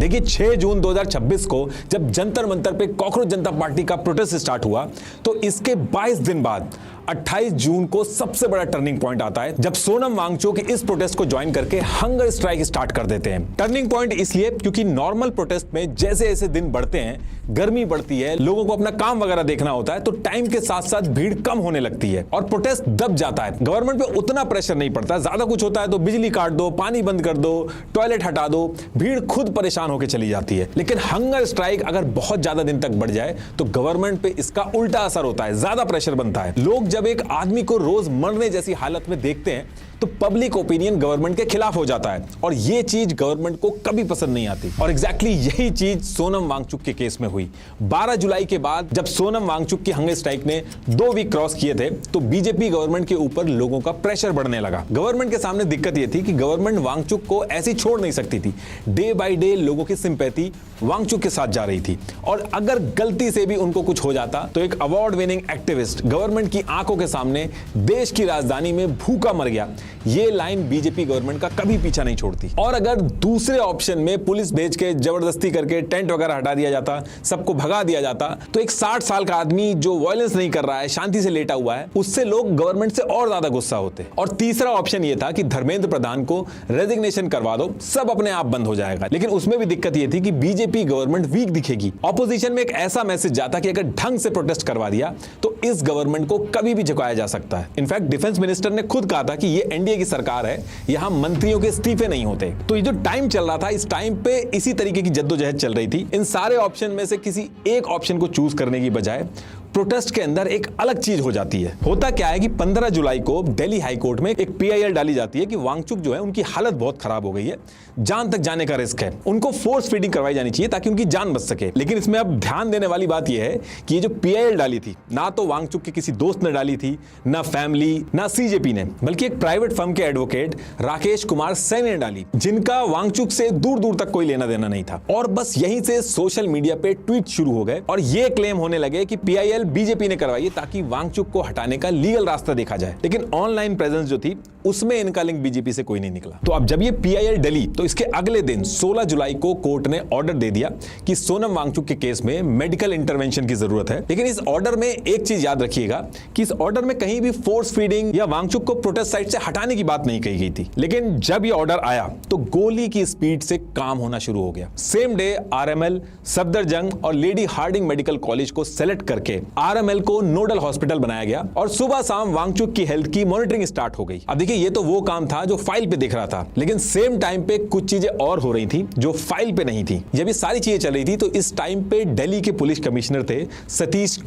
देखिए 6 जून 2026 को जब जंतर मंतर पे कॉकरोच जनता पार्टी का प्रोटेस्ट स्टार्ट हुआ तो इसके 22 दिन बाद 28 जून को सबसे बड़ा टर्निंग पॉइंट आता है जब सोनम वांगचुक इस प्रोटेस्ट को ज्वाइन करके हंगर स्ट्राइक स्टार्ट कर देते हैं। टर्निंग पॉइंट इसलिए क्योंकि नॉर्मल प्रोटेस्ट में जैसे जैसे दिन बढ़ते हैं, गर्मी बढ़ती है, लोगों को अपना काम वगैरह देखना होता है, तो टाइम के साथ साथ भीड़ कम होने लगती है और प्रोटेस्ट दब जाता है। गवर्नमेंट पे उतना प्रेशर नहीं पड़ता, ज्यादा कुछ होता है तो बिजली काट दो, पानी बंद कर दो, टॉयलेट हटा दो, भीड़ खुद परेशान होकर चली जाती है। लेकिन हंगर स्ट्राइक अगर बहुत ज्यादा दिन तक बढ़ जाए तो गवर्नमेंट पे इसका उल्टा असर होता है, ज्यादा प्रेशर बनता है। लोग जब एक आदमी को रोज मरने जैसी हालत में देखते हैं तो पब्लिक ओपिनियन गवर्नमेंट के खिलाफ हो जाता है और यह चीज गवर्नमेंट को कभी पसंद नहीं आती। और एग्जैक्टली यही चीज सोनम वांगचुक के केस में हुई। 12 जुलाई के बाद जब सोनम वांगचुक की हंगर स्ट्राइक ने 2 वीक क्रॉस किए थे तो बीजेपी गवर्नमेंट के ऊपर लोगों का प्रेशर बढ़ने लगा। गवर्नमेंट के सामने दिक्कत यह थी कि गवर्नमेंट वांगचुक को ऐसे छोड़ नहीं सकती थी। डे बाय डे लोगों की सिंपैथी वांगचुक के साथ जा रही थी और अगर गलती से भी उनको कुछ हो जाता तो एक अवार्ड विनिंग एक्टिविस्ट गवर्नमेंट की आंखों के सामने देश की राजधानी में भूखा मर गया, ये लाइन बीजेपी गवर्नमेंट का कभी पीछा नहीं छोड़ती। और अगर दूसरे ऑप्शन में पुलिस भेज के जबरदस्ती करके टेंट वगैरह हटा दिया जाता, सबको भगा दिया जाता, तो एक 60 साल का आदमी जो वायलेंस नहीं कर रहा है, शांति से लेटा हुआ है, उससे लोग गवर्नमेंट से और ज्यादा गुस्सा होते। और तीसरा ऑप्शन यह था कि धर्मेंद्र प्रधान को रेजिग्नेशन करवा दो, सब अपने आप बंद हो जाएगा। लेकिन उसमें भी दिक्कत यह थी कि बीजेपी गवर्नमेंट वीक दिखेगी। ऑपोजिशन में एक ऐसा मैसेज जाता कि अगर ढंग से प्रोटेस्ट करवा दिया तो इस गवर्नमेंट को कभी भी झुकाया जा सकता है। इनफैक्ट डिफेंस मिनिस्टर ने खुद कहा था कि ये एनडीए की सरकार है, यहां मंत्रियों के इस्तीफे नहीं होते। तो ये जो टाइम चल रहा था, इस टाइम पे इसी तरीके की जद्दोजहद चल रही थी। इन सारे ऑप्शन में से किसी एक ऑप्शन को चूज करने की बजाय प्रोटेस्ट के अंदर एक अलग चीज हो जाती है। होता क्या है कि 15 जुलाई को दिल्ली हाई कोर्ट में एक पीआईएल डाली जाती है कि वांगचुक जो है उनकी हालत बहुत खराब हो गई है, जान तक जाने का रिस्क है, उनको फोर्स फीडिंग करवाई जानी चाहिए ताकि उनकी जान बच सके। लेकिन इसमें अब ध्यान देने वाली बात यह है कि ये जो पीआईएल डाली थी, ना तो वांगचुक के किसी दोस्त ने डाली थी, ना फैमिली, ना सीजेपी ने, बल्कि एक प्राइवेट फर्म के एडवोकेट राकेश कुमार सैनी ने डाली, जिनका वांगचुक से दूर दूर तक कोई लेना देना नहीं था। और बस यहीं से सोशल मीडिया पे ट्वीट शुरू हो गए और ये क्लेम होने लगे कि पीआईएल बीजेपी ने करवाई ताकि वांगचुक को हटाने का लीगल रास्ता देखा जाए। लेकिन ऑनलाइन प्रेजेंस जो थी उसमें इनका लिंक बीजेपी से कोई नहीं निकला। तो अब जब ये पीआईएल डली तो इसके अगले दिन 16 जुलाई को कोर्ट ने ऑर्डर दे दिया कि सोनम वांगचुक के केस में मेडिकल इंटरवेंशन की जरूरत है। लेकिन इस ऑर्डर में एक चीज याद रखिएगा कि इस ऑर्डर में कहीं भी फोर्स फीडिंग या वांगचुक को प्रोटेस्ट साइट से हटाने की बात नहीं कही गई थी। लेकिन जब ये ऑर्डर आया तो गोली की स्पीड से काम होना शुरू हो गया। सेम डे आरएमएल, सफदरजंग और लेडी हार्डिंग मेडिकल कॉलेज को सेलेक्ट करके आरएमएल को नोडल हॉस्पिटल बनाया गया और सुबह शाम वांगचुक की हेल्थ की मॉनिटरिंग स्टार्ट हो गई। अब देखिए ये तो वो काम था जो फाइल पे दिख रहा था, लेकिन सेम टाइम पे कुछ चीजें और हो रही थी जो फाइल पे नहीं थी। जब ये सारी चीजें चल रही थी तो इस टाइम पे दिल्ली के पुलिस कमिश्नर थे सतीश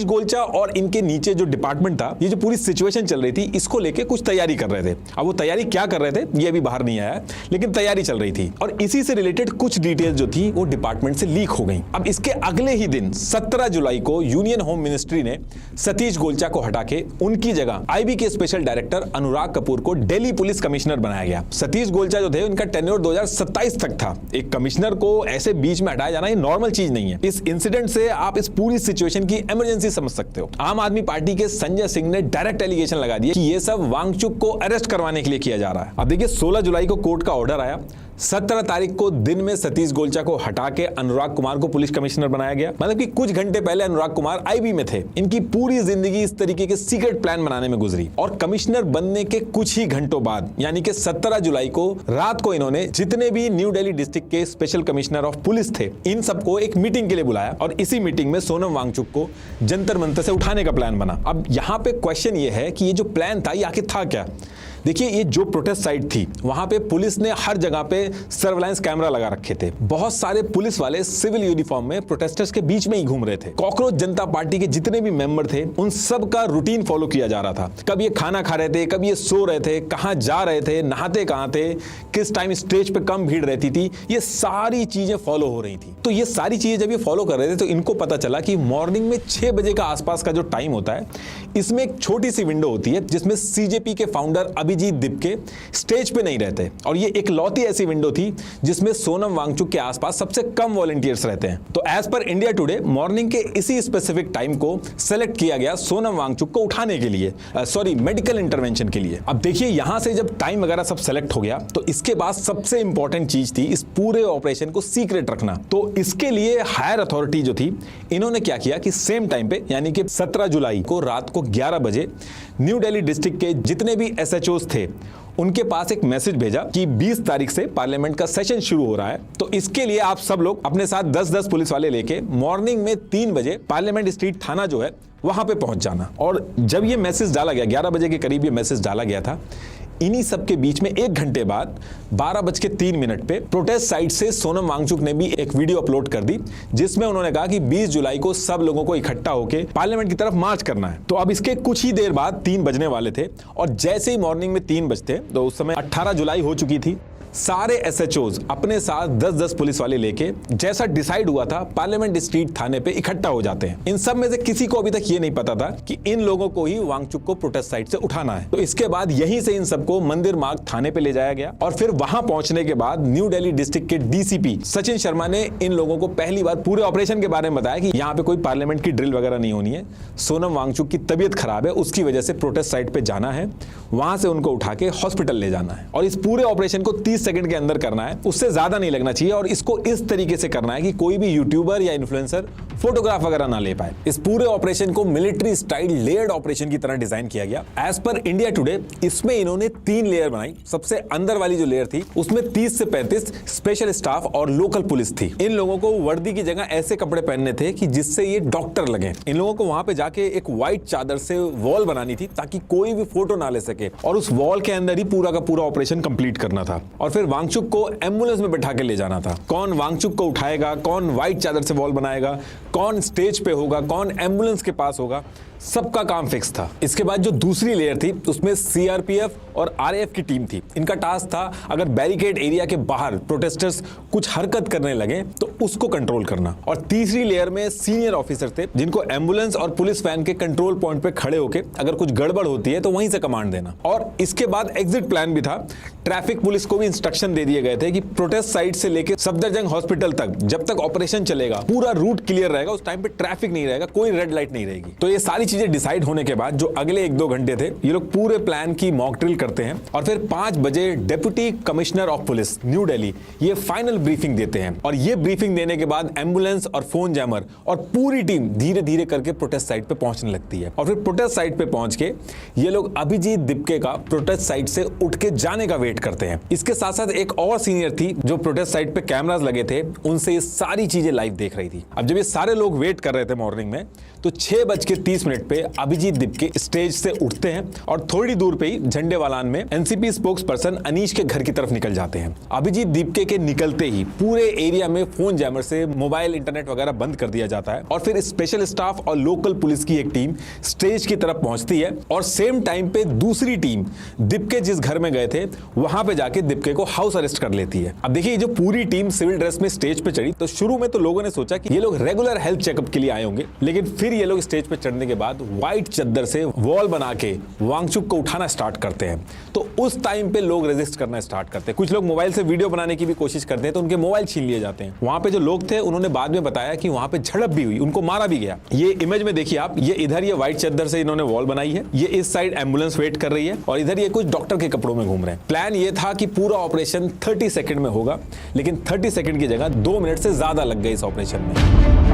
गोलचा और इनके नीचे जो डिपार्टमेंट था, ये जो पूरी सिचुएशन चल रही थी इसको लेके कुछ तैयारी कर रहे थे। अब वो तैयारी क्या कर रहे थे ये अभी बाहर नहीं आया, लेकिन तैयारी चल रही थी और इसी से रिलेटेड कुछ डिटेल्स जो थी वो डिपार्टमेंट से लीक हो गई। अब इसके अगले ही दिन 17 जुलाई को यूनियन होम मिनिस्ट्री ने सतीश गोलचा को हटा के उनकी जगह आईबी के स्पेशल डायरेक्टर अनुराग कपूर को दिल्ली पुलिस कमिश्नर बनाया गया। सतीश गोलचा जो थे उनका टेन्योर 2027 तक था। एक कमिश्नर को ऐसे बीच में हटाया जाना ये नॉर्मल चीज नहीं है। इस इंसिडेंट से आप इस पूरी सिचुएशन की इमरजेंसी समझ सकते हो। आम आदमी पार्टी के संजय सिंह ने डायरेक्ट एलिगेशन लगा दिया कि ये सब वांगचुक को अरेस्ट करवाने के लिए किया जा रहा है। अब देखिए 16 जुलाई को कोर्ट का ऑर्डर आया, 17 तारीख को दिन में सतीश गोलचा को हटा के अनुराग कुमार को पुलिस कमिश्नर बनाया गया। मतलब कि कुछ घंटे पहले अनुराग कुमार आईबी में थे। इनकी पूरी जिंदगी इस तरीके के सीक्रेट प्लान बनाने में गुजरी और कमिश्नर बनने के कुछ ही घंटों बाद यानी कि 17 जुलाई को रात को इन्होंने जितने भी न्यू दिल्ली डिस्ट्रिक्ट के स्पेशल कमिश्नर ऑफ पुलिस थे इन सबको एक मीटिंग के लिए बुलाया और इसी मीटिंग में सोनम वांगचुक को जंतर मंतर से उठाने का प्लान बना। अब यहां पे क्वेश्चन ये है कि ये जो प्लान था ये आखिर था क्या। देखिए ये जो प्रोटेस्ट साइट थी वहां पे पुलिस ने हर जगह पे सर्वेलेंस कैमरा लगा रखे थे। बहुत सारे पुलिस वाले सिविल यूनिफॉर्म में प्रोटेस्टर्स के बीच में ही घूम रहे थे। कॉकरोच जनता पार्टी के जितने भी मेंबर थे उन सब का रूटीन फॉलो किया जा रहा था। कब ये खाना खा रहे थे, कब ये सो रहे थे, कहां जा रहे थे, नहाते कहां थे, किस टाइम स्टेज पे कम भीड़ रहती थी, ये सारी चीजें फॉलो हो रही थी। तो ये सारी चीजें जब ये फॉलो कर रहे थे तो इनको पता चला कि मॉर्निंग में 6 बजे का आसपास का जो टाइम होता है इसमें एक छोटी सी विंडो होती है जिसमें सीजेपी के फाउंडर अभिजीत दिपके स्टेज पे नहीं रहते और ये इकलौती ऐसी विंडो थी जिसमें सोनम वांगचुक के आसपास सबसे कम वॉलंटियर्स रहते हैं। तो एज पर इंडिया टुडे मॉर्निंग के इसी स्पेसिफिक टाइम को सेलेक्ट किया गया सोनम वांगचुक को उठाने के लिए, मेडिकल इंटरवेंशन के लिए। अब देखिए यहां से जब टाइम वगैरह सब सेलेक्ट हो गया तो इसके बाद सबसे इंपॉर्टेंट चीज थी इस पूरे ऑपरेशन को सीक्रेट रखना। तो इसके लिए हायर अथॉरिटी जो थी इन्होंने क्या किया कि सेम टाइम पे यानी कि 17 जुलाई को रात को 11 बजे न्यू दिल्ली डिस्ट्रिक्ट के जितने भी एसएचओस थे उनके पास एक मैसेज भेजा कि 20 तारीख से पार्लियामेंट का सेशन शुरू हो रहा है। तो इसके लिए आप सब लोग अपने साथ 10-10 पुलिस वाले लेके मॉर्निंग में 3 बजे पार्लियामेंट स्ट्रीट थाना जो है वहां पे पहुंच जाना। और जब ये मैसेज डाला गया 11 बजे के करीब ये मैसेज डाला गया था, इन्हीं सब के बीच में 1 घंटे बाद 12:03 पे प्रोटेस्ट साइट से सोनम वांगचुक ने भी एक वीडियो अपलोड कर दी जिसमें उन्होंने कहा कि 20 जुलाई को सब लोगों को इकट्ठा होकर पार्लियामेंट की तरफ मार्च करना है। तो अब इसके कुछ ही देर बाद 3 बजने वाले थे और जैसे ही मॉर्निंग में 3 बजते तो उस समय 18 जुलाई हो चुकी थी। सारे एसएचओज अपने साथ 10-10 पुलिस वाले लेके जैसा डिसाइड हुआ था पार्लियामेंट स्ट्रीट थाने पे इकट्ठा हो जाते हैं। इन सब में से किसी को अभी तक ये नहीं पता था कि इन लोगों को ही वांगचुक को प्रोटेस्ट साइट से उठाना है। तो इसके बाद यहीं से इन सबको मंदिर मार्ग थाने पे ले जाया गया और फिर वहां पहुंचने के बाद न्यू दिल्ली डिस्ट्रिक्ट के डीसीपी सचिन शर्मा ने इन लोगों को पहली बार पूरे ऑपरेशन के बारे में बताया कि यहाँ पे कोई पार्लियामेंट की ड्रिल वगैरह नहीं होनी है। सोनम वांगचुक की तबीयत खराब है, उसकी वजह से प्रोटेस्ट साइट पे जाना है, वहां से उनको उठा के हॉस्पिटल ले जाना है और इस पूरे ऑपरेशन को 30 सेकंड के अंदर करना है, उससे ज्यादा नहीं लगना चाहिए। और इसको इस तरीके से करना है कि कोई भी यूट्यूबर या इन्फ्लुएंसर फोटोग्राफ वगैरह ना ले पाए। इस पूरे ऑपरेशन को मिलिट्री स्टाइल लेयर्ड ऑपरेशन की तरह डिजाइन किया गया। एज पर इंडिया टुडे इसमें इन्होंने 3 लेयर बनाई। सबसे अंदर वाली जो लेयर थी उसमें 30 से 35 स्पेशल स्टाफ और लोकल पुलिस थी। इन लोगों को वर्दी की जगह ऐसे कपड़े पहनने थे कि जिससे ये डॉक्टर लगे। इन लोगों को वहां पे जाके एक व्हाइट चादर से वॉल बनानी थी ताकि कोई भी फोटो ना ले सके और उस वॉल के अंदर ही पूरा का पूरा ऑपरेशन कंप्लीट करना था। और फिर वांगचुक को एम्बुलेंस में बैठा के ले जाना था। कौन वांगचुक को उठाएगा, कौन व्हाइट चादर से वॉल बनाएगा, कौन स्टेज पे होगा, कौन एम्बुलेंस के पास होगा, सबका काम फिक्स था। इसके बाद जो दूसरी लेयर थी उसमें सीआरपीएफ और आरएएफ की टीम थी। इनका टास्क था अगर बैरिकेड एरिया के बाहर प्रोटेस्टर्स कुछ हरकत करने लगे तो उसको कंट्रोल करना। और तीसरी लेयर में सीनियर ऑफिसर थे जिनको एम्बुलेंस और पुलिस वैन के कंट्रोल पॉइंट पे खड़े होकर अगर कुछ गड़बड़ होती है तो वहीं से कमांड देना। और इसके बाद एग्जिट प्लान भी था। ट्रैफिक पुलिस को भी इंस्ट्रक्शन दे दिए गए थे कि प्रोटेस्ट साइट से लेकर सफदरजंग हॉस्पिटल तक जब तक ऑपरेशन चलेगा पूरा रूट क्लियर रहेगा, उस टाइम पे ट्रैफिक नहीं रहेगा, कोई रेड लाइट नहीं रहेगी। तो ये सारी चीजें डिसाइड होने के बाद जो अगले 1-2 घंटे थे ये लोग पूरे प्लान की मॉक ड्रिल करते हैं और फिर 5 बजे deputy commissioner of police new Delhi ये फाइनल ब्रीफिंग देते हैं। और ये ब्रीफिंग देने के बाद एम्बुलेंस और फोन जैमर और पूरी टीम धीरे धीरे करके प्रोटेस्ट साइट पे पहुंचने लगती है। और फिर प्रोटेस्ट साइट पे पहुंच के ये लोग अभिजीत दिपके का प्रोटेस्ट साइट से उठ के जाने का वेट करते हैं। इसके साथ साथ एक और सीनियर थी जो प्रोटेस्ट साइट पे कैमरास लगे थे, उनसे ये सारी चीजें लाइव देख रही थी। अब जब ये सारे लोग वेट कर रहे थे मॉर्निंग में तो 6:30 पे अभिजीत दिपके स्टेज से उठते हैं और थोड़ी दूर पे ही झंडेवालान में एनसीपी स्पोक्स पर्सन अनीश के घर की तरफ निकल जाते हैं। अभिजीत दिपके के निकलते ही पूरे एरिया में फोन जैमर से मोबाइल इंटरनेट वगैरह बंद कर दिया जाता है और फिर स्पेशल स्टाफ और लोकल पुलिस की एक टीम स्टेज की तरफ पहुंचती है और सेम टाइम पे दूसरी टीम दिपके जिस घर में गए थे वहां पे जाके दिपके को हाउस अरेस्ट कर लेती है। अब देखिए जो पूरी टीम सिविल ड्रेस में स्टेज पे चढ़ी तो शुरू में तो लोगों ने सोचा कि ये लोग रेगुलर हेल्थ चेकअप के लिए आए होंगे, लेकिन फिर ये लोग स्टेज पे चढ़ने के बाद व्हाइट चद्दर से वॉल बना के वांगचुक को उठाना स्टार्ट करते हैं। तो उस टाइम पे लोग रेजिस्ट करना स्टार्ट करते हैं। कुछ लोग मोबाइल से वीडियो बनाने की भी कोशिश करते हैं तो उनके मोबाइल छीन लिए जाते हैं। वहां पे जो लोग थे उन्होंने बाद में बताया कि वहां पे झड़प भी हुई, उनको मारा भी गया। ये इमेज में देखिए आप, ये इधर ये व्हाइट चद्दर से इन्होंने वॉल बनाई है, ये इस साइड एम्बुलेंस वेट कर रही है और इधर ये कुछ डॉक्टर के कपड़ों में घूम रहे हैं। प्लान ये था कि पूरा ऑपरेशन 30 सेकंड में होगा, लेकिन 30 सेकंड की जगह 2 मिनट से ज्यादा लग गए इस ऑपरेशन में।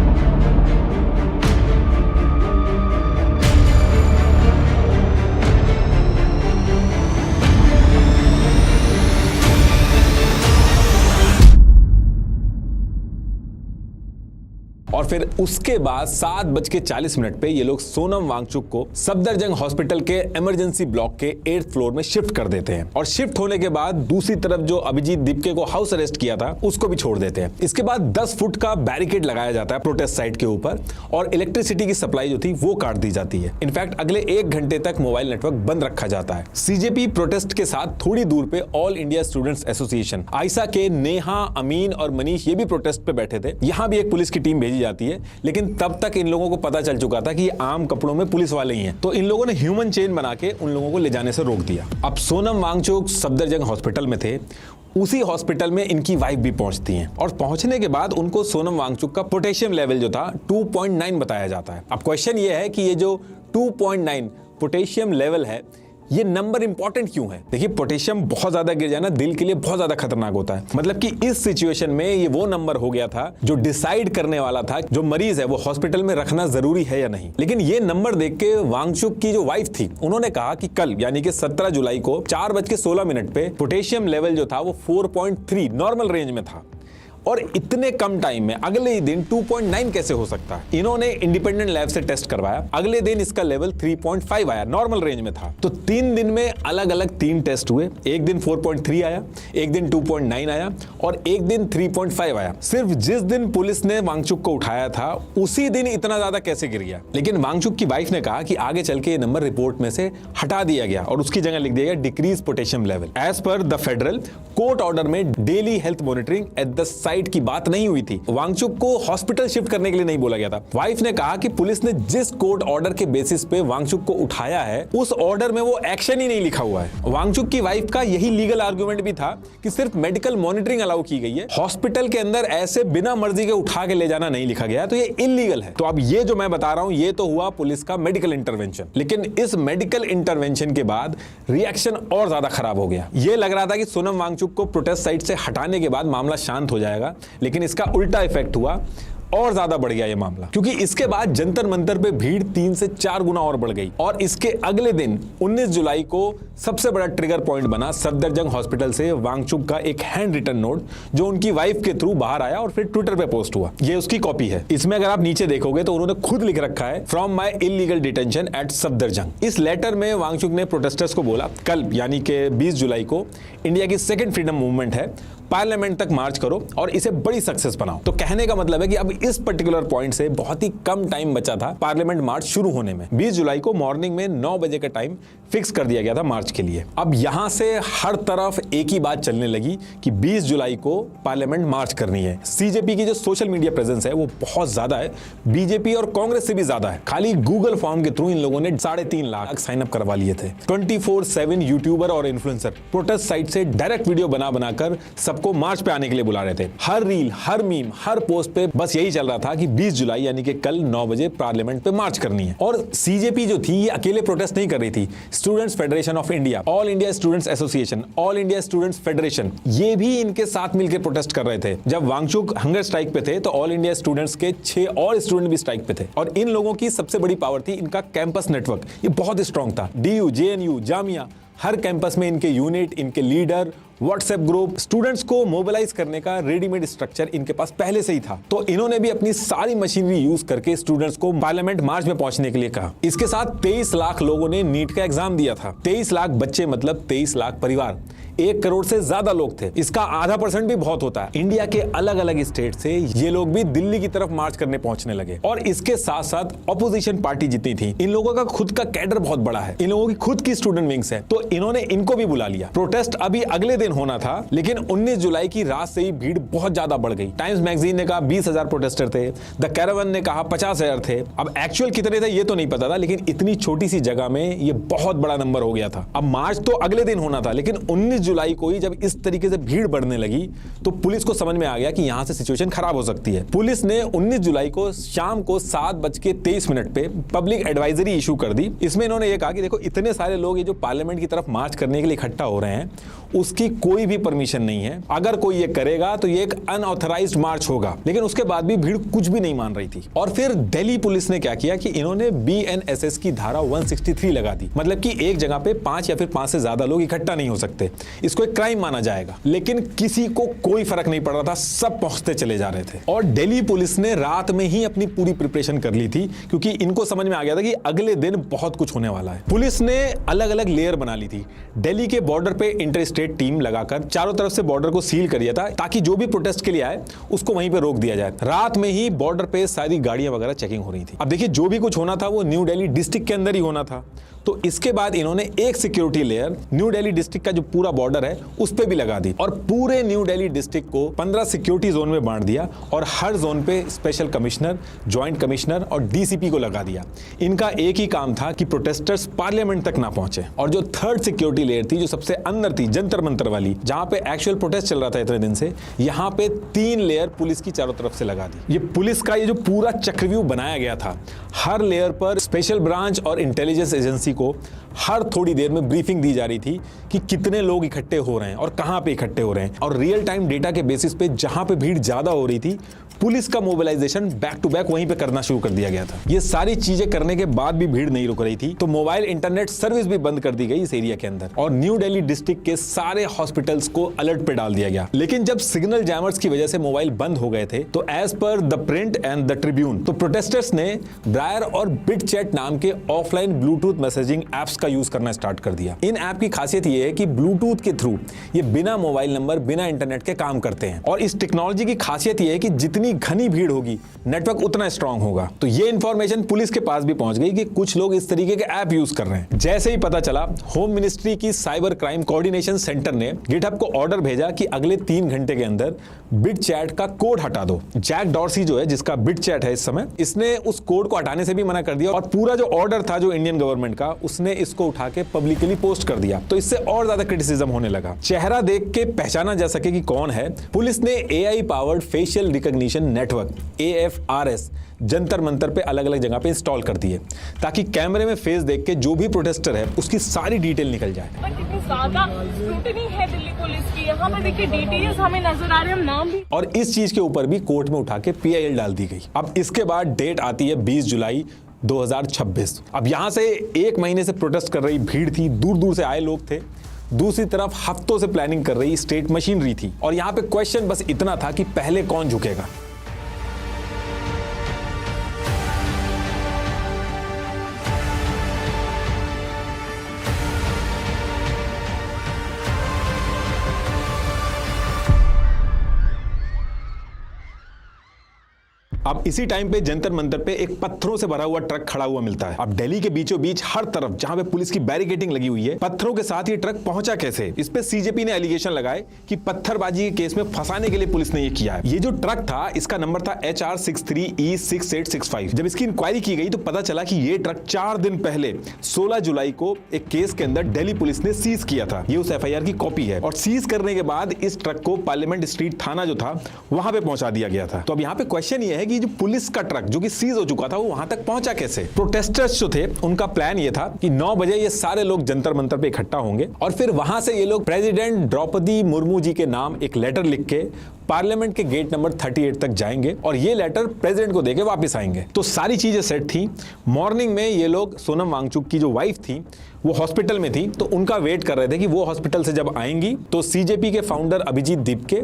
और फिर उसके बाद 7:40 पे ये लोग सोनम वांगचुक को सफदरजंग हॉस्पिटल के इमरजेंसी ब्लॉक के 8th फ्लोर में शिफ्ट कर देते हैं और शिफ्ट होने के बाद दूसरी तरफ जो अभिजीत दिपके को हाउस अरेस्ट किया था उसको भी छोड़ देते हैं। इसके बाद 10 फुट का बैरिकेड लगाया जाता है प्रोटेस्ट साइट के ऊपर और इलेक्ट्रिसिटी की सप्लाई जो थी वो काट दी जाती है। इनफैक्ट अगले 1 घंटे तक मोबाइल नेटवर्क बंद रखा जाता है। सीजेपी प्रोटेस्ट के साथ थोड़ी दूर पे ऑल इंडिया स्टूडेंट्स एसोसिएशन आइसा के नेहा, अमीन और मनीष ये भी प्रोटेस्ट पे बैठे थे। यहां भी एक पुलिस की टीम भेजी भेजी जाती है, लेकिन तब तक इन लोगों को पता चल चुका था कि ये आम कपड़ों में पुलिस वाले ही हैं। तो इन लोगों ने ह्यूमन चेन बना के उन लोगों को ले जाने से रोक दिया। अब सोनम वांगचुक सफदरजंग हॉस्पिटल में थे, उसी हॉस्पिटल में इनकी वाइफ भी पहुंचती हैं और पहुंचने के बाद उनको सोनम वांगचुक का पोटेशियम लेवल जो था 2.9 बताया जाता है। अब क्वेश्चन ये है कि ये जो 2.9 पोटेशियम लेवल है, ये नंबर इंपॉर्टेंट क्यों है? देखिए, पोटेशियम बहुत ज्यादा गिर जाना दिल के लिए बहुत ज्यादा खतरनाक होता है। मतलब कि इस सिचुएशन में ये वो नंबर हो गया था जो डिसाइड करने वाला था जो मरीज है वो हॉस्पिटल में रखना जरूरी है या नहीं। लेकिन ये नंबर देख के वांगचुक की जो वाइफ थी, उन्होंने कहा कि कल यानी कि 17 जुलाई को 4:16 पे पोटेशियम लेवल जो था वो 4.3 नॉर्मल रेंज में था और इतने कम टाइम में अगले ही दिन 2.9 कैसे हो सकता है? इन्होंने इंडिपेंडेंट लैब से टेस्ट करवाया, अगले दिन इसका लेवल 3.5 आया, नॉर्मल रेंज में था। तो 3 दिन में अलग अलग 3 टेस्ट हुए, एक दिन 4.3 आया, एक दिन 2.9 आया और एक दिन 3.5 आया। सिर्फ जिस दिन पुलिस ने वांगचुक को उठाया था उसी दिन इतना ज्यादा कैसे गिर गया? लेकिन वांगचुक की वाइफ ने कहा कि आगे चल के ये नंबर रिपोर्ट में से हटा दिया गया और उसकी जगह लिख दिया गया decreases potassium level. As per the federal court order में daily health monitoring at the site की बात नहीं हुई थी। वांगचुक को हॉस्पिटल शिफ्ट करने के लिए नहीं बोला गया था। वाइफ ने कहा कि पुलिस ने जिस कोर्ट ऑर्डर के बेसिस पे वांगचुक को उठाया है उस ऑर्डर में वो एक्शन ही नहीं लिखा हुआ है। वांगचुक की वाइफ का यही लीगल आर्गुमेंट भी था कि सिर्फ मेडिकल मॉनिटरिंग अलाउ की गई है, हॉस्पिटल के अंदर ऐसे बिना मर्जी के उठा के ले जाना नहीं लिखा गया है, तो ये इलीगल है। तो अब ये जो मैं बता रहा हूं ये तो हुआ पुलिस का मेडिकल इंटरवेंशन, लेकिन इस मेडिकल इंटरवेंशन के बाद रिएक्शन और ज्यादा खराब हो गया। ये लग रहा था कि सोनम वांगचुक को प्रोटेस्ट साइट से हटाने के बाद मामला शांत हो जाएगा, लेकिन इसका उल्टा इफेक्ट हुआ और ज्यादा बढ़ गया ये मामला, क्योंकि इसके बाद जंतर मंतर पे भीड़ 3 से 4 गुना और बढ़ गई और इसके अगले दिन 19 जुलाई को सबसे बड़ा ट्रिगर पॉइंट बना सफदरजंग हॉस्पिटल से वांगचुक का एक हैंड रिटन नोट जो उनकी वाइफ के थ्रू बाहर आया और फिर ट्विटर पे पोस्ट हुआ। ये उसकी कॉपी है। इसमें अगर आप नीचे देखोगे तो उन्होंने खुद लिख रखा है from my illegal detention at Safdarjung. इस लेटर में वांगचुक ने प्रोटेस्टर्स को बोला कल यानी कि 20 जुलाई को इंडिया की सेकेंड फ्रीडम मूवमेंट है, पार्लियामेंट तक मार्च करो और इसे बड़ी सक्सेस बनाओ। तो कहने का मतलब है कि अब इस पर्टिकुलर पॉइंट से बहुत ही कम टाइम बचा था पार्लियामेंट मार्च शुरू होने में। 20 जुलाई को मॉर्निंग में 9 बजे का टाइम फिक्स कर दिया गया था मार्च के लिए। अब यहां से हर तरफ एक ही बात चलने लगी कि 20 जुलाई को पार्लियामेंट मार्च करनी है। सीजेपी की जो सोशल मीडिया प्रेजेंस है वो बहुत ज्यादा है, बीजेपी और कांग्रेस से भी ज्यादा है। खाली गूगल फॉर्म के थ्रू इन लोगों ने 3.5 लाख साइन अप करवा लिए थे। 24/7 यूट्यूबर और इन्फ्लुएंसर प्रोटेस्ट साइट से डायरेक्ट वीडियो बनाकर सबको मार्च पे आने के लिए बुला रहे थे। हर रील, हर मीम, हर पोस्ट पे बस यही चल रहा था कि 20 जुलाई यानी कि कल 9 बजे पार्लियामेंट पे मार्च करनी है। और सीजेपी जो थी ये अकेले प्रोटेस्ट नहीं कर रही थी, students federation of India, all India students association, all India students federation, ये भी इनके साथ मिलकर प्रोटेस्ट कर रहे थे। जब वांगचुक हंगर स्ट्राइक पे थे तो ऑल इंडिया स्टूडेंट्स के 6 और स्टूडेंट भी स्ट्राइक पे थे। और इन लोगों की सबसे बड़ी पावर थी इनका कैंपस नेटवर्क, ये बहुत स्ट्रांग था। डीयू, जेएनयू, जामिया, हर कैंपस में इनके यूनिट, इनके लीडर, व्हाट्सएप ग्रुप, स्टूडेंट्स को मोबिलाइज करने का रेडीमेड स्ट्रक्चर इनके पास पहले से ही था। तो इन्होंने भी अपनी सारी मशीनरी यूज करके स्टूडेंट्स को पार्लियामेंट मार्च में पहुंचने के लिए कहा। इसके साथ 23 लाख लोगों ने नीट का एग्जाम दिया था। 23 लाख बच्चे मतलब 23 लाख परिवार, 1 करोड़ से ज्यादा लोग थे। इसका आधा % भी बहुत होता है। इंडिया के अलग अलग स्टेट से ये लोग भी दिल्ली की तरफ मार्च करने पहुंचने लगे। और इसके साथ साथ ऑपोजिशन पार्टी जितनी थी, इन लोगों का खुद का कैडर बहुत बड़ा है, इन लोगों की खुद की स्टूडेंट विंग्स है, तो इन्होंने इनको भी बुला लिया। प्रोटेस्ट अभी अगले दिन होना था, लेकिन 19 जुलाई की रात से ही भीड़ बहुत ज्यादा बढ़ गई। टाइम्स मैगजीन ने कहा 20,000 प्रोटेस्टर थे, द कैरावन ने कहा 50,000 थे। अब एक्चुअल कितने थे ये तो नहीं पता था, लेकिन इतनी छोटी सी जगह में ये बहुत बड़ा नंबर हो गया था। अब मार्च तो अगले दिन होना था, लेकिन 19 जुलाई को ही जब इस तरीके से भीड़ बढ़ने लगी तो पुलिस को समझ में आ गया कि यहां से सिचुएशन खराब हो सकती है। पुलिस ने 19 जुलाई को शाम को 7:23 पे पब्लिक एडवाइजरी इशू कर दी। इसमें इन्होंने ये कहा कि देखो, इतने सारे लोग ये जो पार्लियामेंट की तरफ मार्च करने के लिए इकट्ठा हो रहे हैं उसकी कोई भी परमिशन नहीं है। अगर कोई ये करेगा तो ये एक अनऑथराइज्ड मार्च होगा। लेकिन उसके बाद भी भीड़ कुछ भी नहीं मान रही थी। और फिर दिल्ली पुलिस ने क्या किया कि इन्होंने BNSS की धारा 163 लगा दी। मतलब कि एक जगह पे 5 या फिर 5 से ज्यादा लोग इकट्ठा नहीं हो सकते, इसको एक क्राइम माना जाएगा। लेकिन किसी को कोई फर्क नहीं पड़ रहा था, सब पहुंचते चले जा रहे थे। और दिल्ली पुलिस ने रात में ही अपनी पूरी प्रिपरेशन कर ली थी, क्योंकि इनको समझ में आ गया था कि अगले दिन बहुत कुछ होने वाला है। पुलिस ने अलग अलग लेयर बना ली थी। दिल्ली के बॉर्डर पे इंटर स्टेट टीम लगाकर चारों तरफ से बॉर्डर को सील कर दिया था, ताकि जो भी प्रोटेस्ट के लिए आए उसको वहीं पे रोक दिया जाए। रात में ही बॉर्डर पे सारी गाड़ियां वगैरह चेकिंग हो रही थी। अब देखिए, जो भी कुछ होना था वो न्यू दिल्ली डिस्ट्रिक्ट के अंदर ही होना था। तो इसके बाद इन्होंने एक security layer new Delhi district का जो पूरा बॉर्डर है उस पे भी लगा दी और पूरे न्यू दिल्ली डिस्ट्रिक्ट को 15 सिक्योरिटी जोन में बांट दिया और हर जोन पे स्पेशल कमिश्नर, जॉइंट कमिश्नर और डीसीपी को लगा दिया। इनका एक ही काम था कि प्रोटेस्टर्स पार्लियामेंट तक ना पहुंचे। और जो थर्ड सिक्योरिटी लेयर थी, जो सबसे अंदर थी, जंतर मंतर वाली, जहां पे एक्चुअल प्रोटेस्ट चल रहा था इतने दिन से, यहां पे 3 लेयर पुलिस की चारों तरफ से लगा दी। ये पुलिस का ये जो पूरा चक्रव्यूह बनाया गया था, हर लेयर पर स्पेशल ब्रांच और इंटेलिजेंस एजेंसी को हर थोड़ी देर में ब्रीफिंग दी जा रही थी कि कितने लोग इकट्ठे हो रहे हैं और कहां पे इकट्ठे हो रहे हैं। और रियल टाइम डेटा के बेसिस पे जहां पे भीड़ ज्यादा हो रही थी, पुलिस का मोबिलाइजेशन बैक टू बैक वहीं पे करना शुरू कर दिया गया था। ये सारी चीजें करने के बाद भी भीड़ नहीं रुक रही थी, तो मोबाइल इंटरनेट सर्विस भी बंद कर दी गई इस एरिया के अंदर और न्यू दिल्ली डिस्ट्रिक्ट के सारे हॉस्पिटल्स को अलर्ट पे डाल दिया गया। लेकिन जब सिग्नल जैमर्स की वजह से मोबाइल बंद हो गए थे, तो as per the Print and the Tribune, तो प्रोटेस्टर्स ने ब्रायर और बिटचैट नाम के ऑफलाइन ब्लूटूथ मैसेजिंग एप्स का यूज करना स्टार्ट कर दिया। इन ऐप की खासियत यह है कि ब्लूटूथ के थ्रू ये बिना मोबाइल नंबर, बिना इंटरनेट के काम करते हैं। और इस टेक्नोलॉजी की खासियत यह है कि जितनी घनी भीड़ होगी, नेटवर्क उतना स्ट्रांग होगा। तो ये इंफॉर्मेशन पुलिस के पास भी पहुंच गई कि कुछ लोग इस तरीके के ऐप यूज कर रहे हैं। जैसे ही पता चला, होम मिनिस्ट्री की साइबर क्राइम कोऑर्डिनेशन सेंटर ने गिटहब को ऑर्डर भेजा कि अगले 3 घंटे के अंदर बिटचैट का कोड हटा दो। जैक डॉर्सी जो है, जिसका बिटचैट है इस समय, इसने उस कोड को हटाने से भी मना कर दिया और पूरा जो ऑर्डर था जो इंडियन गवर्नमेंट का, उसने इसको उठा के पब्लिकली पोस्ट कर दिया। तो इससे और ज्यादा क्रिटिसिज्म होने लगा। चेहरा देख के पहचाना जा सके कि कौन है, पुलिस ने AI powered facial recognition network AFRS Jantar Mantar पे अलग अलग जगह पे इंस्टॉल कर दिए, ताकि कैमरे में फेस देख के जो भी प्रोटेस्टर है उसकी सारी डिटेल निकल जाए। कितनी ज्यादा स्क्रूटनी है दिल्ली पुलिस की, यहाँ पर देखिए डिटेल्स हमें नजर आ रहे हैं, नाम भी। और इस चीज के ऊपर भी कोर्ट में उठा के PIL डाल दी गई। अब इसके बाद डेट आती है 20 जुलाई 2026। अब यहां से 1 महीने से प्रोटेस्ट कर रही भीड़ थी, दूर दूर से आए लोग थे। दूसरी तरफ हफ्तों से प्लानिंग कर रही स्टेट मशीनरी थी। और यहां पे क्वेश्चन बस इतना था कि पहले कौन झुकेगा। अब इसी टाइम पे जंतर मंतर पे एक पत्थरों से भरा हुआ ट्रक खड़ा हुआ मिलता है। अब दिल्ली के बीचों बीच हर तरफ जहां पे पुलिस की बैरिकेडिंग लगी हुई है, पत्थरों के साथ ये ट्रक पहुंचा कैसे? इस पे CJP ने एलिगेशन लगाए कि पत्थरबाजी के केस में फंसाने के लिए पुलिस ने ये किया है। ये जो ट्रक था, इसका नंबर था HR63E6865। जब इसकी इंक्वायरी की गई तो पता चला कि ये ट्रक 4 दिन पहले 16 जुलाई को एक केस के अंदर दिल्ली पुलिस ने सीज किया था। ये उस FIR की कॉपी है। और सीज करने के बाद इस ट्रक को पार्लियामेंट स्ट्रीट थाना जो था वहां पे पहुंचा दिया गया था। तो अब यहाँ पे क्वेश्चन ये है कि जो पुलिस का ट्रक जो कि सीज हो चुका था, वो वहां तक पहुंचा कैसे? प्रोटेस्टर्स जो थे, उनका प्लान ये था कि 9 बजे ये सारे लोग जंतर मंतर पे इकट्ठा होंगे और फिर वहां से ये लोग प्रेसिडेंट द्रौपदी मुर्मू जी के नाम एक लेटर लिख के पार्लियामेंट के गेट नंबर 38 तक जाएंगे और ये लेटर प्रेसिडेंट को देके वापस आएंगे। तो सारी चीजें सेट थी। मॉर्निंग में ये लोग, सोनम वांगचुक की जो वाइफ थी, वो हॉस्पिटल में थी, तो उनका वेट कर रहे थे कि वो हॉस्पिटल से जब आएंगी तो CJP के फाउंडर अभिजीत दीपके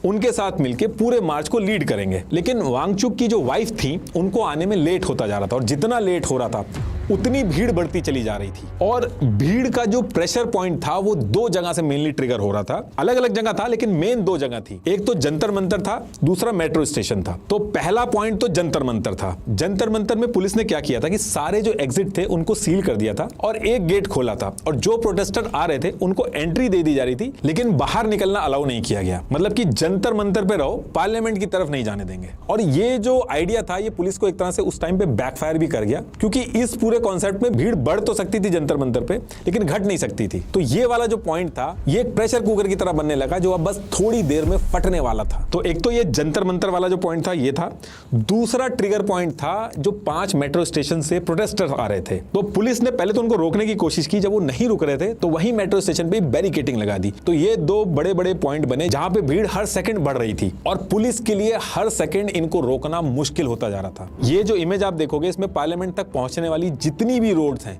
उनके साथ मिलके पूरे मार्च को लीड करेंगे। लेकिन वांगचुक की जो वाइफ थी, उनको आने में लेट होता जा रहा था और जितना लेट हो रहा था उतनी भीड़ बढ़ती चली जा रही थी। और भीड़ का जो प्रेशर पॉइंट था वो 2 जगह से मेनली ट्रिगर हो रहा था। अलग अलग जगह था लेकिन मेन 2 जगह थी। एक तो जंतर मंतर था, दूसरा मेट्रो स्टेशन था। तो पहला पॉइंट तो जंतर मंतर था। जंतर मंतर में पुलिस ने क्या किया था कि सारे जो एग्जिट थे उनको सील कर दिया था और एक गेट खोला था और जो प्रोटेस्टर आ रहे थे उनको एंट्री दे दी जा रही थी, लेकिन बाहर निकलना अलाउ नहीं किया गया। मतलब कि जंतर मंतर पे रहो, पार्लियामेंट की तरफ नहीं जाने देंगे। और ये जो आइडिया था, ये पुलिस को एक तरह से उस टाइम पे बैकफायर भी कर गया, क्योंकि इस पूरे कॉन्सेप्ट में भीड़ बढ़ तो सकती थी जंतर मंतर पे, लेकिन घट नहीं सकती थी। तो ये वाला जो पॉइंट था, ये एक प्रेशर कुकर की तरह बनने लगा जो अब बस थोड़ी देर में फटने वाला था। तो एक तो ये जंतर मंतर वाला जो पॉइंट था, ये था। दूसरा ट्रिगर पॉइंट था जो 5 मेट्रो स्टेशन से प्रोटेस्टर्स आ रहे थे। तो पुलिस ने पहले तो उनको रोकने की कोशिश की, जब वो नहीं रुक रहे थे तो वहीं मेट्रो स्टेशन पे बैरिकेडिंग लगा दी। तो ये 2 बड़े बड़े पॉइंट बने जहां पे भीड़ हर सेकंड बढ़ रही थी और पुलिस के लिए हर सेकंड इनको रोकना मुश्किल होता जा रहा था। ये जो इमेज आप देखोगे, इसमें पार्लियामेंट तक पहुंचने वाली जितनी भी रोड्स हैं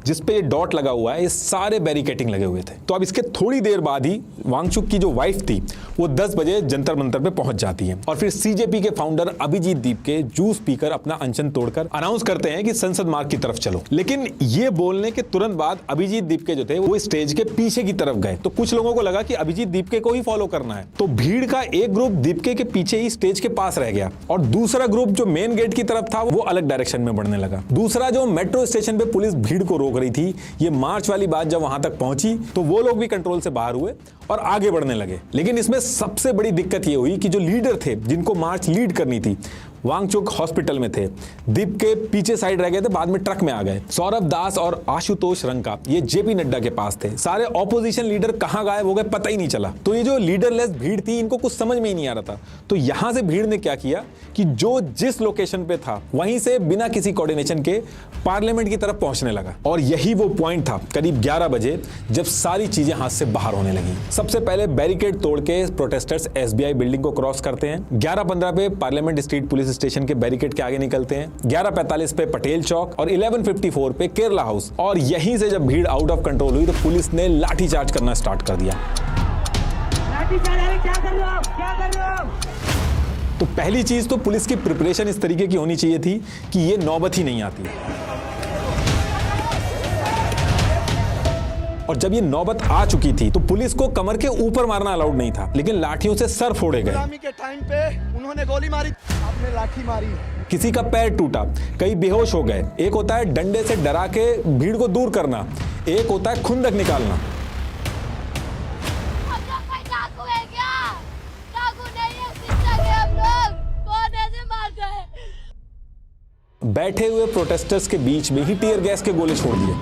जिस पे ये डॉट लगा हुआ है, ये सारे बैरिकेडिंग लगे हुए थे। तो अब इसके थोड़ी देर बाद ही वांगचुक की जो वाइफ थी वो 10 बजे जंतर मंतर पे पहुंच जाती है और फिर CJP के फाउंडर अभिजीत दीपके जूस पीकर अपना अनशन तोड़कर अनाउंस करते हैं कि संसद मार्ग की तरफ चलो। लेकिन ये बोलने के तुरंत बाद अभिजीत दीपके जो थे वो स्टेज के पीछे की तरफ गए। तो कुछ लोगों को लगा कि अभिजीत दीपके को ही फॉलो करना है, तो भीड़ का एक ग्रुप दीपके के पीछे ही स्टेज के पास रह गया और दूसरा ग्रुप जो मेन गेट की तरफ था वो अलग डायरेक्शन में बढ़ने लगा। दूसरा जो मेट्रो स्टेशन पे पुलिस भीड़ को रोक रोक रही थी, ये मार्च वाली बात जब वहां तक पहुंची तो वो लोग भी कंट्रोल से बाहर हुए और आगे बढ़ने लगे। लेकिन इसमें सबसे बड़ी दिक्कत ये हुई कि जो लीडर थे जिनको मार्च लीड करनी थी, वांगचुक हॉस्पिटल में थे, दीप के पीछे साइड रह गए थे, बाद में ट्रक में आ गए। सौरभ दास और आशुतोष रंका ये जेपी नड्डा के पास थे। सारे ऑपोजिशन लीडर कहां गायब हो गए पता ही नहीं चला। तो ये जो लीडरलेस भीड़ थी, इनको कुछ समझ में ही नहीं आ रहा था। तो यहां से भीड़ ने क्या किया कि जो जिस लोकेशन पे था वहीं से बिना किसी कोऑर्डिनेशन के पार्लियामेंट की तरफ पहुंचने लगा। और यही वो पॉइंट था करीब 11 बजे जब सारी चीजें हाथ से बाहर होने लगी। सबसे पहले बैरिकेड तोड़ के प्रोटेस्टर्स एसबीआई बिल्डिंग को क्रॉस करते हैं। 11:15 पे पार्लियामेंट स्ट्रीट पुलिस स्टेशन के बैरिकेड के आगे निकलते हैं। 11:45 पे पटेल चौक और 11:54 पे केरला हाउस। और यहीं से जब भीड़ आउट ऑफ कंट्रोल हुई तो पुलिस ने लाठीचार्ज करना स्टार्ट कर दिया। क्या कर रहे हो? क्या कर रहे हो? तो पहली चीज तो पुलिस की प्रिपरेशन इस तरीके की होनी चाहिए थी कि ये नौबत ही नहीं आती। और जब ये नौबत आ चुकी थी तो पुलिस को कमर के ऊपर मारना अलाउड नहीं था, लेकिन लाठियों से सर फोड़े गए। गुलामी के टाइम पे उन्होंने गोली मारी, आपने लाठी मारी। किसी का पैर टूटा, कई बेहोश हो गए। एक होता है डंडे से डरा के भीड़ को दूर करना, एक होता है खुंदक निकालना। बैठे हुए प्रोटेस्टर्स के बीच में ही टीयर गैस के गोले छोड़ दिए।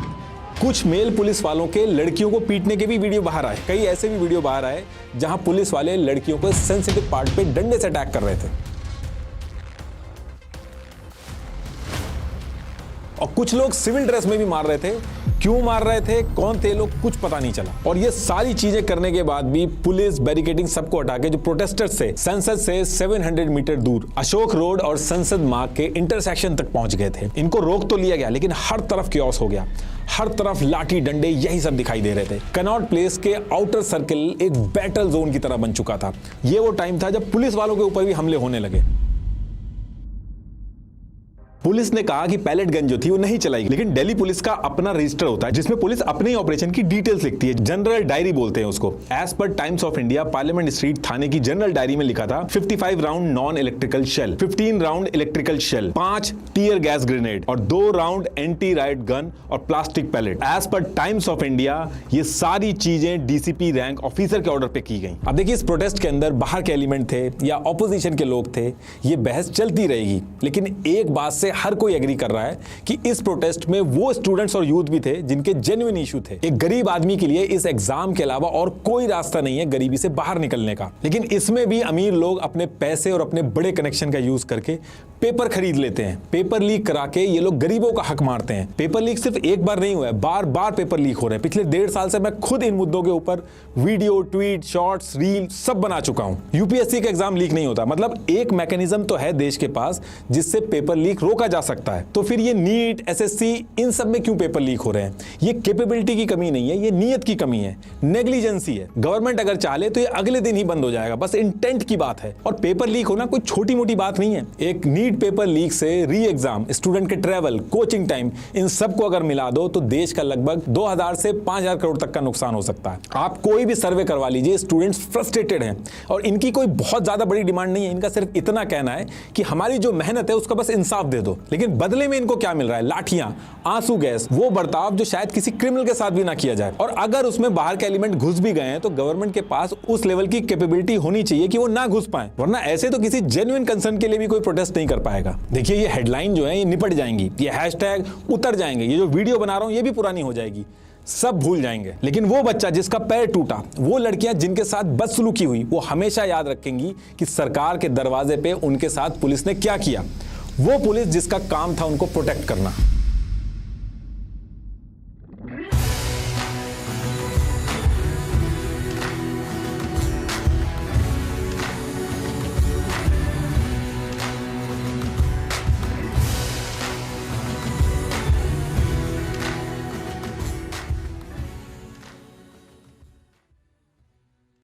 कुछ मेल पुलिस वालों के लड़कियों को पीटने के भी वीडियो बाहर आए। कई ऐसे भी वीडियो बाहर आए जहां पुलिस वाले लड़कियों को सेंसिटिव पार्ट पे डंडे से अटैक कर रहे थे। और कुछ लोग सिविल ड्रेस में भी मार रहे थे। क्यों मार रहे थे, कौन थे लोग, कुछ पता नहीं चला। और ये सारी चीजें करने के बाद भी पुलिस बैरिकेडिंग सबको हटा के जो प्रोटेस्टर्स थे संसद से 700 मीटर दूर अशोक रोड और संसद मार्ग के इंटरसेक्शन तक पहुंच गए थे। इनको रोक तो लिया गया लेकिन हर तरफ क्योस हो गया। हर तरफ लाठी डंडे यही सब दिखाई दे रहे थे। कनॉट प्लेस के आउटर सर्किल एक बैटल जोन की तरह बन चुका था। ये वो टाइम था जब पुलिस वालों के ऊपर भी हमले होने लगे। पुलिस ने कहा कि पैलेट गन जो थी वो नहीं चलाई, लेकिन दिल्ली पुलिस का अपना रजिस्टर होता है जिसमें पुलिस अपने ही ऑपरेशन की डिटेल्स लिखती है। जनरल डायरी बोलते हैं उसको। As per Times of India Parliament Street थाने की जनरल डायरी में लिखा था 55 round non electrical shell, 15 round electrical shell, 5 tear gas grenade और 2 राउंड एंटी राइट गन और plastic pellet. As per Times of India ये सारी चीजें डीसीपी रैंक ऑफिसर के ऑर्डर पे की गई। अब देखिए, इस प्रोटेस्ट के अंदर बाहर के एलिमेंट थे या ऑपोजिशन के लोग थे, ये बहस चलती रहेगी। लेकिन एक बात से हर कोई एग्री कर रहा है कि इस प्रोटेस्ट में वो स्टूडेंट्स और यूथ भी थे जिनके जेन्युइन इशू थे। एक गरीब आदमी के लिए इस एग्जाम के अलावा और कोई रास्ता नहीं है गरीबी से बाहर निकलने का। लेकिन इसमें भी अमीर लोग अपने पैसे और अपने बड़े कनेक्शन का यूज करके पेपर खरीद लेते हैं। पेपर लीक करा के ये लोग गरीबों का हक मारते हैं। पेपर लीक सिर्फ एक बार नहीं हुआ है, बार बार पेपर लीक हो रहे हैं। पिछले 1.5 साल से मैं खुद इन मुद्दों के ऊपर वीडियो, ट्वीट, शॉर्ट्स, रील सब बना चुका हूं। यूपीएससी का एग्जाम लीक नहीं होता, मतलब एक मैकेनिज्म तो है देश के पास जिससे पेपर लीक रोका जा सकता है। तो फिर ये नीट, एसएससी, इन सब में क्यों पेपर लीक हो रहे हैं? ये कैपेबिलिटी की कमी नहीं है, ये नीयत की कमी है, नेग्लिजेंसी है। गवर्नमेंट अगर चाहे तो ये अगले दिन ही बंद हो जाएगा, बस इंटेंट की बात है। और पेपर लीक होना कोई छोटी मोटी बात नहीं है। एक नीट पेपर लीक से री एग्जाम, स्टूडेंट के ट्रैवल, कोचिंग टाइम, इन सबको अगर मिला दो तो देश का लगभग 2000 से 5000 करोड़ तक का नुकसान हो सकता है। आप कोई भी सर्वे करवा लीजिए, स्टूडेंट्स फ्रस्ट्रेटेड हैं और इनकी कोई बहुत ज्यादा बड़ी डिमांड नहीं है। इनका सिर्फ इतना कहना है कि हमारी जो मेहनत है उसका बस इंसाफ दे दो। लेकिन बदले में इनको क्या मिल रहा है? लाठियां, आंसू गैस, वो बर्ताव जो शायद किसी क्रिमिनल के साथ भी ना किया जाए। और अगर उसमें बाहर के एलिमेंट घुस भी गए हैं तो गवर्नमेंट के पास उस लेवल की कैपेबिलिटी होनी चाहिए कि वो ना घुस पाए, वरना ऐसे तो किसी जेन्युइन कंसर्न के लिए भी कोई प्रोटेस्ट नहीं कर पाएगा। देखिए, ये हेडलाइन जो है ये निपट जाएंगी, ये हैशटैग उतर जाएंगे, ये जो वीडियो बना रहा हूं ये भी पुरानी हो जाएगी, सब भूल जाएंगे। लेकिन वो बच्चा जिसका पैर टूटा, वो लड़कियां जिनके साथ बदसलूकी हुई, वो हमेशा याद रखेंगी कि सरकार के दरवाजे पे उनके साथ पुलिस ने क्या किया। वो पुलिस जिसका काम था उनको प्रोटेक्ट करना।